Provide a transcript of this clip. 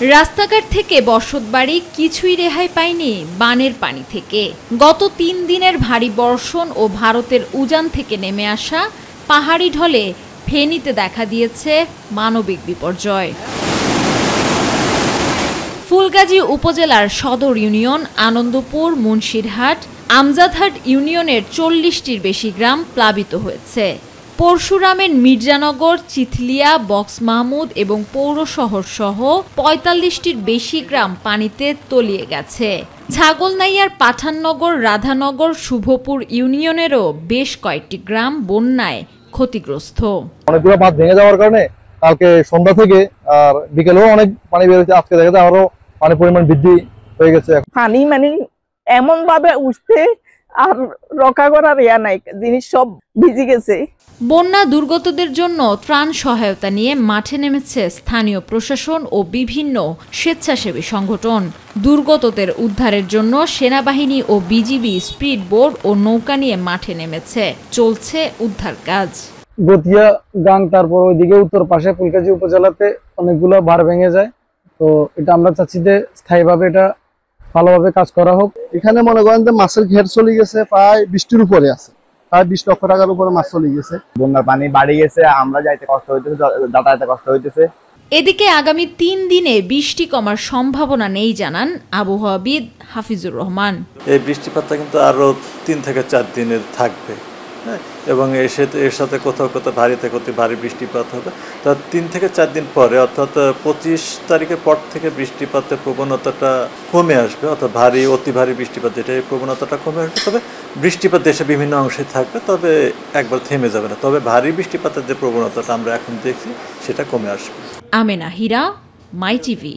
রাস্তাঘাট থেকে বসতবাড়ি কিছুই রেহাই পায়নি বানের পানি থেকে। গত ৩ দিনের ভারী বর্ষণ ও ভারতের উজান থেকে নেমে আসা পাহাড়ি ঢলে ফেনীতে দেখা দিয়েছে মানবিক বিপর্যয়। ফুলগাজী উপজেলার সদর ইউনিয়ন, আনন্দপুর, মুন্সিরহাট, আমজাদহাট ইউনিয়নের ৪০টির বেশি গ্রাম প্লাবিত হয়েছে। পরশুরামের মির্জানগর, চিথলিয়া, বক্স মাহমুদ এবং পৌর শহর সহ ৪৫টির বেশি গ্রাম পানিতে তলিয়ে গেছে। ছাগলনাইয়ার পাঠাননগর, রাধানগর, শুভপুর ইউনিয়নেরও বেশ কয়েকটি গ্রাম বন্যায় ক্ষতিগ্রস্ত। অনেকগুলো বাঁধ ভেঙে যাওয়ার কারণে কালকে সন্ধ্যা থেকে আর বিকেলেও অনেক পানি বের হচ্ছে। আজকে দেখা যায় আরো পানির পরিমাণ বৃদ্ধি হয়ে গেছে। পানি মানে এমন ভাবে উঠছে আর রক্ষা করার ইয়া নাই, জিনিস সব ভিজে গেছে। বন্যা দুর্গতদের জন্য ত্রাণ সহায়তা নিয়ে মাঠে নেমেছে স্থানীয় প্রশাসন ও বিভিন্ন স্বেচ্ছাসেবী সংগঠন। দুর্গতদের উদ্ধারের জন্য সেনাবাহিনী ও বিজিবি স্পিড বোট ও নৌকা নিয়ে মাঠে নেমেছে। চলছে উদ্ধার কাজ। গতিয়া গাং, তারপর ওইদিকে উত্তর পাশে ফুলগাজী উপজেলাতে অনেকগুলো বাড় ভেঙে যায়। তো এটা আমরা চাচ্ছি যে স্থায়ীভাবে এটা ভালোভাবে কাজ করা হোক। এখানে মনে করেন যে মাছের ঘের চলে গেছে, প্রায় ২০টির উপরে আছে, প্রায় ২০ লক্ষ টাকার উপরে মাছ চলে গেছে। বন্যার পানি বাড়ি গেছে, আমরা যাইতে কষ্ট হইতেছে, যাতায়াতে কষ্ট হইতেছে। এদিকে আগামী ৩ দিনে বৃষ্টি কমার সম্ভাবনা নেই জানান আবহাওয়াবিদ হাফিজুর রহমান। এই বৃষ্টিপাতটা কিন্তু আরো ৩ থেকে ৪ দিনের থাকবে, এবং এর সাথে কোথাও কোথাও ভারী থেকে অতি ভারী বৃষ্টিপাত হবে। তা ৩ থেকে ৪ দিন পরে, অর্থাৎ ২৫ তারিখের পর থেকে বৃষ্টিপাতের প্রবণতাটা কমে আসবে, অর্থাৎ ভারী অতি ভারী বৃষ্টিপাত যেটা, এই প্রবণতাটা কমে আসবে। তবে বৃষ্টিপাত দেশে বিভিন্ন অংশে থাকবে, তবে একবার থেমে যাবে না। তবে ভারী বৃষ্টিপাতের যে প্রবণতাটা আমরা এখন দেখছি সেটা কমে আসবে। আমেনা হীরা, মাই টিভি।